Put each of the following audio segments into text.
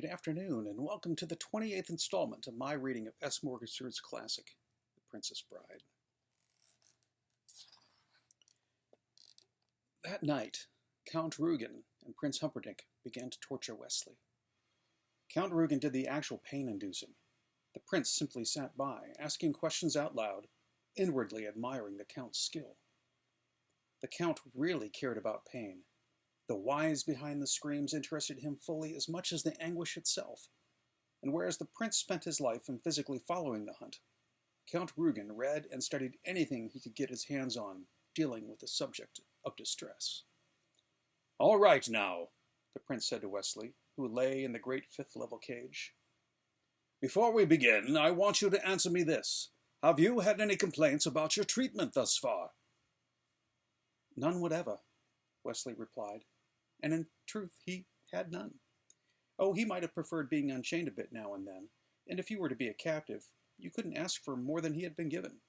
good afternoon, and welcome to the 28th installment of my reading of S. Morgenstern's classic, The Princess Bride. That night, Count Rugen and Prince Humperdinck began to torture Wesley. Count Rugen did the actual pain-inducing. The prince simply sat by, asking questions out loud, inwardly admiring the count's skill. The count really cared about pain. The whys behind the screams interested him fully as much as the anguish itself, and whereas the prince spent his life in physically following the hunt, Count Rugen read and studied anything he could get his hands on dealing with the subject of distress. "All right now," the prince said to Wesley, who lay in the great fifth-level cage. "Before we begin, I want you to answer me this. Have you had any complaints about your treatment thus far?" "None whatever," Wesley replied. And in truth, he had none. Oh, he might have preferred being unchained a bit now and then, and if you were to be a captive, you couldn't ask for more than he had been given.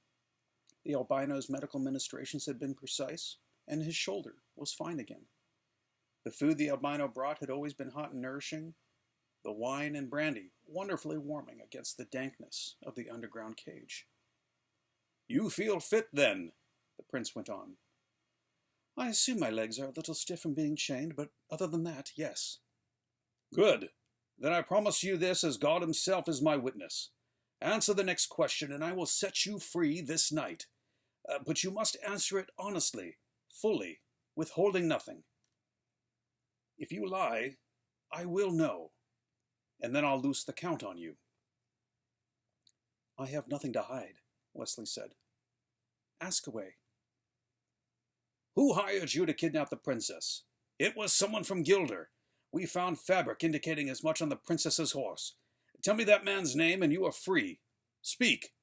The albino's medical ministrations had been precise, and his shoulder was fine again. The food the albino brought had always been hot and nourishing, the wine and brandy wonderfully warming against the dankness of the underground cage. "You feel fit, then," the prince went on. "I assume my legs are a little stiff from being chained, but other than that, yes." "Good. Then I promise you this as God himself is my witness. Answer the next question, and I will set you free this night. But you must answer it honestly, fully, withholding nothing. If you lie, I will know, and then I'll loose the count on you." "I have nothing to hide," Wesley said. "Ask away." "Who hired you to kidnap the princess?" "It was someone from Gilder. We found fabric indicating as much on the princess's horse. Tell me that man's name and you are free. Speak."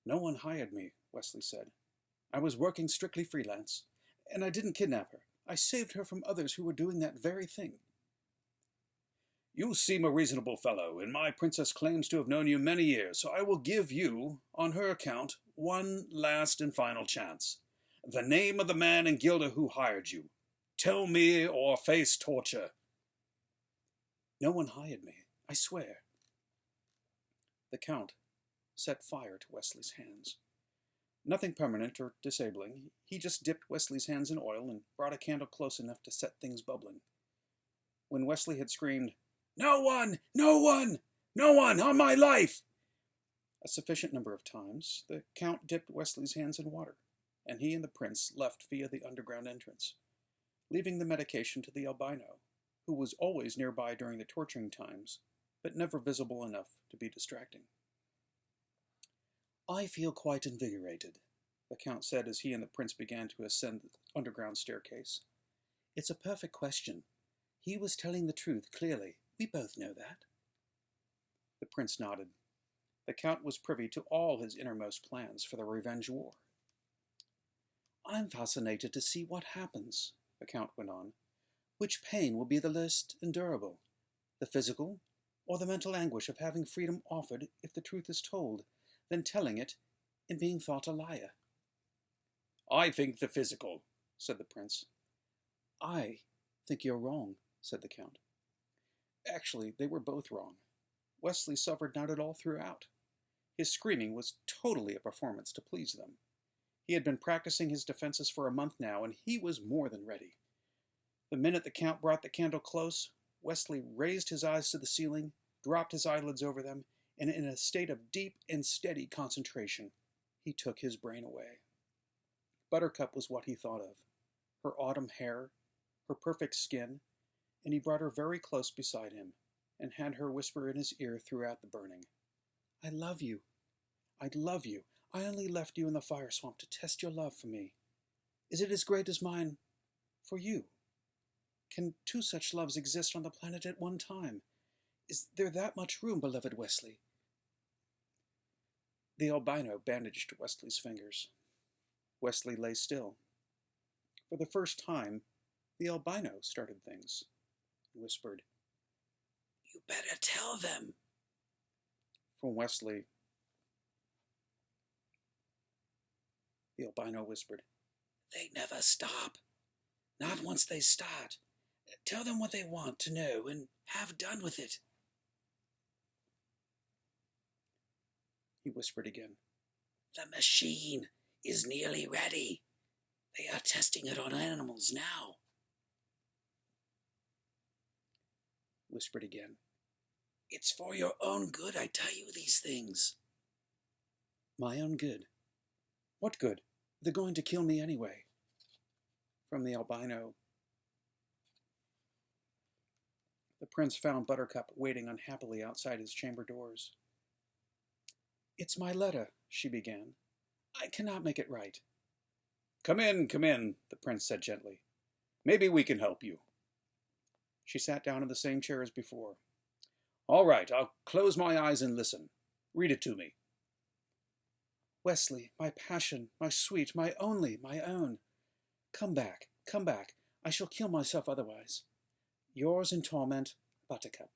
"No one hired me," Wesley said. "I was working strictly freelance, and I didn't kidnap her. I saved her from others who were doing that very thing." "You seem a reasonable fellow, and my princess claims to have known you many years, so I will give you, on her account, one last and final chance. The name of the man in Gilder who hired you. Tell me or face torture." "No one hired me, I swear." The count set fire to Wesley's hands. Nothing permanent or disabling. He just dipped Wesley's hands in oil and brought a candle close enough to set things bubbling. When Wesley had screamed, "No one! No one! No one! On my life!" a sufficient number of times, the count dipped Wesley's hands in water, and he and the prince left via the underground entrance, leaving the medication to the albino, who was always nearby during the torturing times, but never visible enough to be distracting. "I feel quite invigorated," the count said as he and the prince began to ascend the underground staircase. "It's a perfect question. He was telling the truth, clearly. We both know that." The prince nodded. The count was privy to all his innermost plans for the revenge war. "I'm fascinated to see what happens," the count went on. "Which pain will be the least endurable? The physical, or the mental anguish of having freedom offered if the truth is told, then telling it and being thought a liar?" "I think the physical," said the prince. "I think you're wrong," said the count. Actually, they were both wrong. Wesley suffered not at all throughout. His screaming was totally a performance to please them. He had been practicing his defenses for a month now, and he was more than ready. The minute the count brought the candle close, Wesley raised his eyes to the ceiling, dropped his eyelids over them, and in a state of deep and steady concentration, he took his brain away. Buttercup was what he thought of. Her autumn hair, her perfect skin, and he brought her very close beside him, and had her whisper in his ear throughout the burning. "I love you. I love you. I only left you in the fire swamp to test your love for me. Is it as great as mine for you? Can two such loves exist on the planet at one time? Is there that much room, beloved Wesley?" The albino bandaged Wesley's fingers. Wesley lay still. For the first time, the albino started things. He whispered, "You better tell them." From Wesley, the albino whispered, "They never stop. Not once they start. Tell them what they want to know and have done with it. He whispered again. The machine is nearly ready. They are testing it on animals now. Whispered again. It's for your own good I tell you these things. My own good? What good? They're going to kill me anyway. From the albino. The prince found Buttercup waiting unhappily outside his chamber doors. It's my letter, she began. I cannot make it right. Come in, the prince said gently. Maybe we can help you. She sat down in the same chair as before. All right, I'll close my eyes and listen. Read it to me. Wesley, my passion, my sweet, my only, my own. Come back, come back. I shall kill myself otherwise. Yours in torment, Buttercup.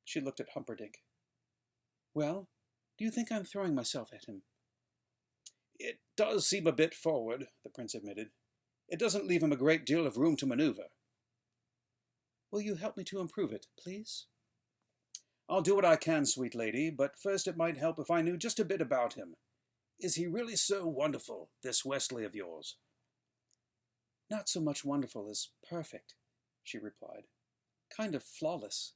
She looked at Humperdinck. Well, do you think I'm throwing myself at him? It does seem a bit forward, the prince admitted. It doesn't leave him a great deal of room to maneuver. Will you help me to improve it, please? I'll do what I can, sweet lady, but first it might help if I knew just a bit about him. Is he really so wonderful, this Wesley of yours? Not so much wonderful as perfect, she replied. Kind of flawless,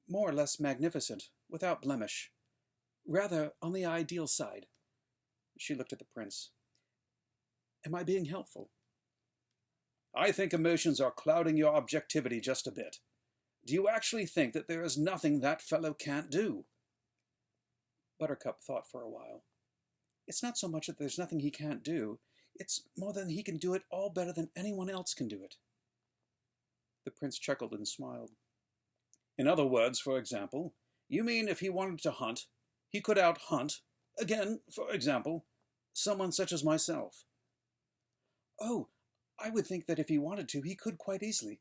more or less magnificent, without blemish. Rather on the ideal side. She looked at the prince. Am I being helpful? I think emotions are clouding your objectivity just a bit. Do you actually think that there is nothing that fellow can't do? Buttercup thought for a while. It's not so much that there's nothing he can't do. It's more than he can do it all better than anyone else can do it. The prince chuckled and smiled. In other words, for example, you mean if he wanted to hunt, he could out-hunt, again, for example, someone such as myself? Oh, I would think that if he wanted to, he could quite easily.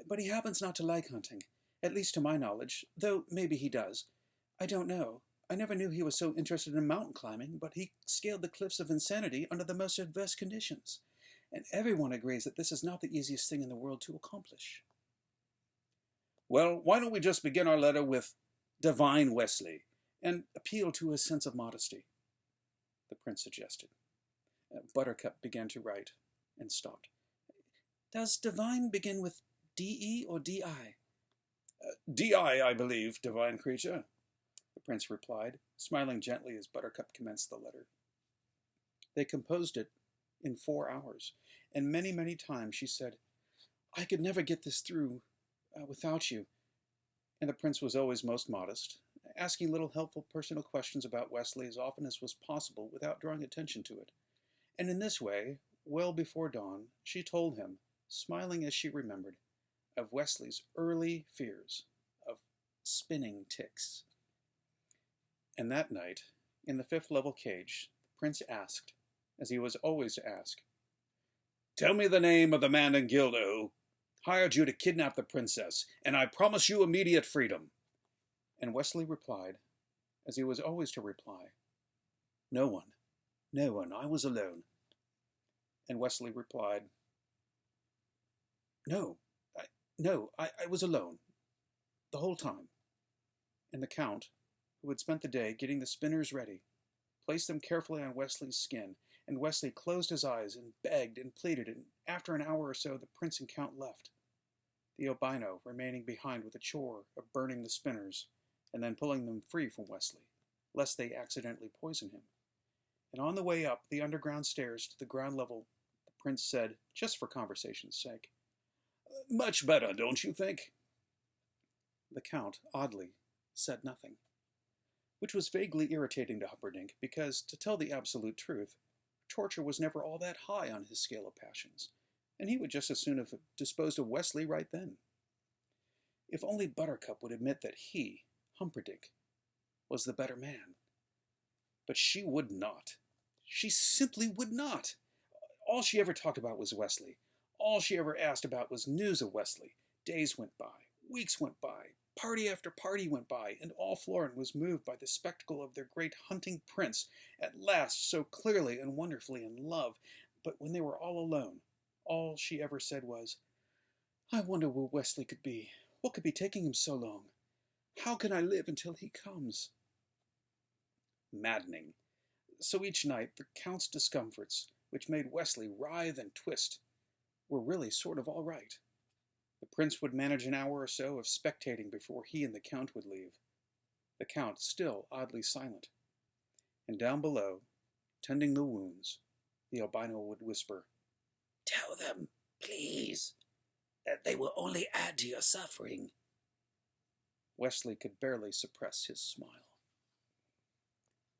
But he happens not to like hunting, at least to my knowledge, though maybe he does. I don't know. I never knew he was so interested in mountain climbing, but he scaled the cliffs of insanity under the most adverse conditions. And everyone agrees that this is not the easiest thing in the world to accomplish. Well, why don't we just begin our letter with Divine Wesley, and appeal to his sense of modesty, the prince suggested. Buttercup began to write, and stopped. Does divine begin with D-E or D-I? D-I, I believe, divine creature, the prince replied, smiling gently as Buttercup commenced the letter. They composed it in 4 hours, and many, many times she said, I could never get this through without you. And the prince was always most modest, asking little helpful personal questions about Wesley as often as was possible without drawing attention to it. And in this way, well before dawn, she told him, smiling as she remembered, of Wesley's early fears of spinning ticks. And that night, in the 5th level cage, the prince asked, as he was always to ask, Tell me the name of the man in Gilda who hired you to kidnap the princess, and I promise you immediate freedom. And Wesley replied, as he was always to reply, No one, I was alone. And Wesley replied, No, I was alone, the whole time. And the Count, who had spent the day getting the spinners ready, placed them carefully on Wesley's skin, and Wesley closed his eyes and begged and pleaded, and after an hour or so the prince and Count left, the albino remaining behind with the chore of burning the spinners and then pulling them free from Wesley, lest they accidentally poison him. And on the way up the underground stairs to the ground level, the prince said, just for conversation's sake, Much better, don't you think? The Count, oddly, said nothing, which was vaguely irritating to Humperdinck because, to tell the absolute truth, torture was never all that high on his scale of passions, and he would just as soon have disposed of Wesley right then. If only Buttercup would admit that he, Humperdinck, was the better man. But she would not. She simply would not. All she ever talked about was Wesley. All she ever asked about was news of Wesley. Days went by, weeks went by, party after party went by, and all Florin was moved by the spectacle of their great hunting prince, at last so clearly and wonderfully in love. But when they were all alone, all she ever said was, I wonder where Wesley could be. What could be taking him so long? How can I live until he comes? Maddening. So each night the Count's discomforts, which made Wesley writhe and twist, were really sort of all right. The Prince would manage an hour or so of spectating before he and the Count would leave. The Count still oddly silent. And down below, tending the wounds, the albino would whisper, "Tell them, please, that they will only add to your suffering." Wesley could barely suppress his smile.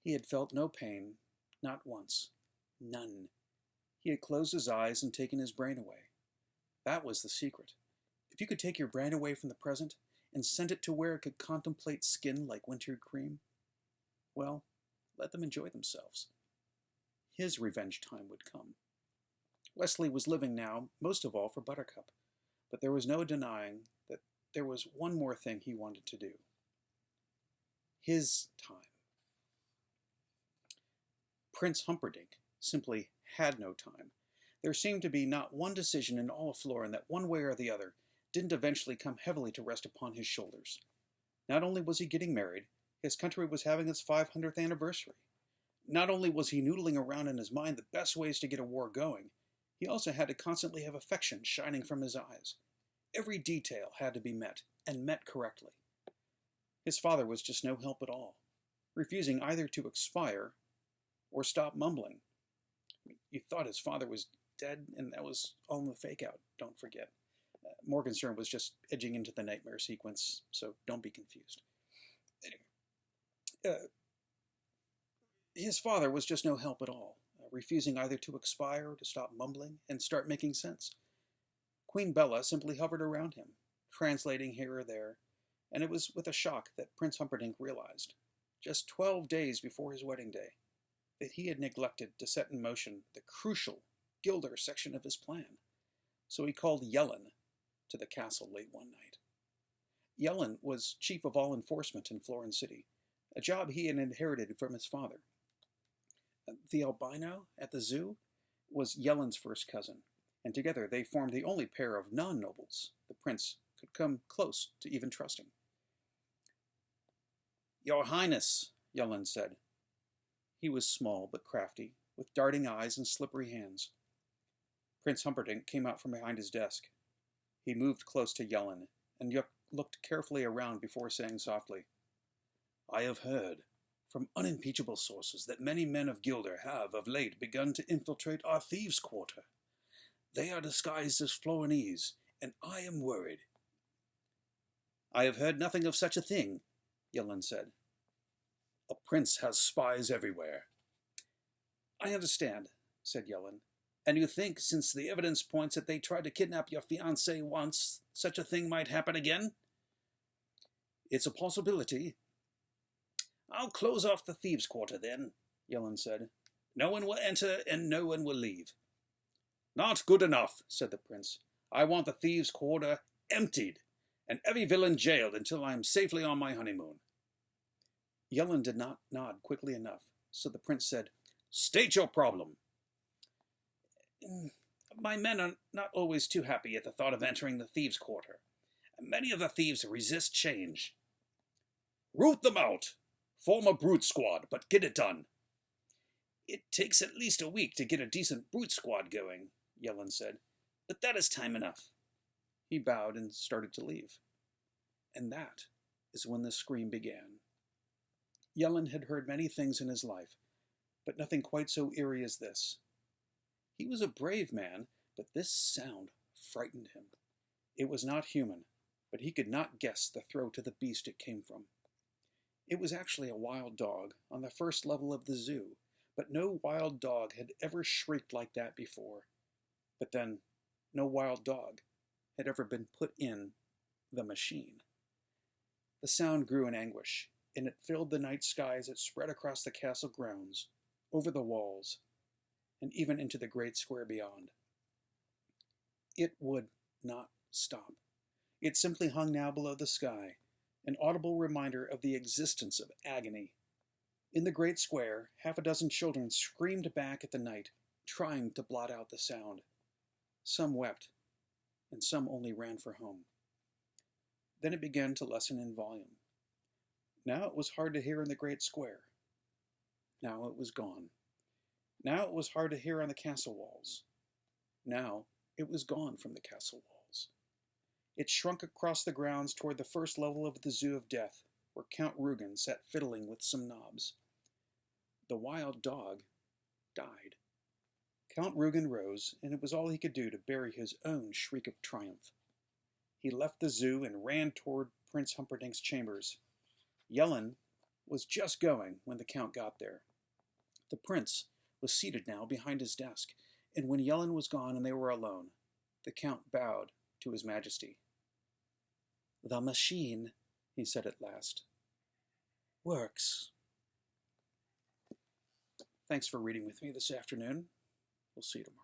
He had felt no pain, not once, none. He had closed his eyes and taken his brain away. That was the secret. If you could take your brain away from the present and send it to where it could contemplate skin like winter cream, well, let them enjoy themselves. His revenge time would come. Wesley was living now, most of all, for Buttercup, but there was no denying that there was one more thing he wanted to do. His time. Prince Humperdinck simply had no time. There seemed to be not one decision in all of Florin that one way or the other didn't eventually come heavily to rest upon his shoulders. Not only was he getting married, his country was having its 500th anniversary. Not only was he noodling around in his mind the best ways to get a war going, he also had to constantly have affection shining from his eyes. Every detail had to be met, and met correctly. His father was just no help at all, refusing either to expire or stop mumbling. You thought his father was dead, and that was all in the fake-out, don't forget. Morgenstern was just edging into the nightmare sequence, so don't be confused. Anyway, his father was just no help at all, refusing either to expire or to stop mumbling and start making sense. Queen Bella simply hovered around him, translating here or there, and it was with a shock that Prince Humperdinck realized, just 12 days before his wedding day, that he had neglected to set in motion the crucial Gilder section of his plan. So he called Yellen to the castle late one night. Yellen was chief of all enforcement in Florin City, a job he had inherited from his father. The albino at the zoo was Yellen's first cousin, and together they formed the only pair of non-nobles the prince could come close to even trusting. "Your Highness," Yellen said. He was small but crafty, with darting eyes and slippery hands. Prince Humperdinck came out from behind his desk. He moved close to Yellen and looked carefully around before saying softly, "I have heard from unimpeachable sources that many men of Gilder have, of late, begun to infiltrate our thieves' quarter. They are disguised as Florinese, and I am worried." "I have heard nothing of such a thing," Yellen said. "A prince has spies everywhere." "I understand," said Yellen. "And you think, since the evidence points that they tried to kidnap your fiancée once, such a thing might happen again?" "It's a possibility." "I'll close off the thieves' quarter, then," Yellen said. "No one will enter and no one will leave." "Not good enough," said the prince. "I want the thieves' quarter emptied, and every villain jailed until I am safely on my honeymoon." Yellen did not nod quickly enough, so the prince said, "State your problem." "My men are not always too happy at the thought of entering the thieves' quarter. Many of the thieves resist change." "Root them out! Form a brute squad, but get it done." "It takes at least a week to get a decent brute squad going," Yellen said, "but that is time enough." He bowed and started to leave. And that is when the scream began. Yellen had heard many things in his life, but nothing quite so eerie as this. He was a brave man, but this sound frightened him. It was not human, but he could not guess the throat of the beast it came from. It was actually a wild dog on the first level of the zoo, but no wild dog had ever shrieked like that before. But then, no wild dog had ever been put in the machine. The sound grew in anguish, and it filled the night sky as it spread across the castle grounds, over the walls, and even into the great square beyond. It would not stop. It simply hung now below the sky, an audible reminder of the existence of agony. In the great square, half a dozen children screamed back at the night, trying to blot out the sound. Some wept, and some only ran for home. Then it began to lessen in volume. Now it was hard to hear in the great square. Now it was gone. Now it was hard to hear on the castle walls. Now it was gone from the castle walls. It shrunk across the grounds toward the first level of the Zoo of Death, where Count Rugen sat fiddling with some knobs. The wild dog died. Count Rugen rose, and it was all he could do to bury his own shriek of triumph. He left the zoo and ran toward Prince Humperdinck's chambers. Yellen was just going when the Count got there. The prince was seated now behind his desk, and when Yellen was gone and they were alone, the Count bowed to His Majesty. "The machine," he said at last, "works." Thanks for reading with me this afternoon. We'll see you tomorrow.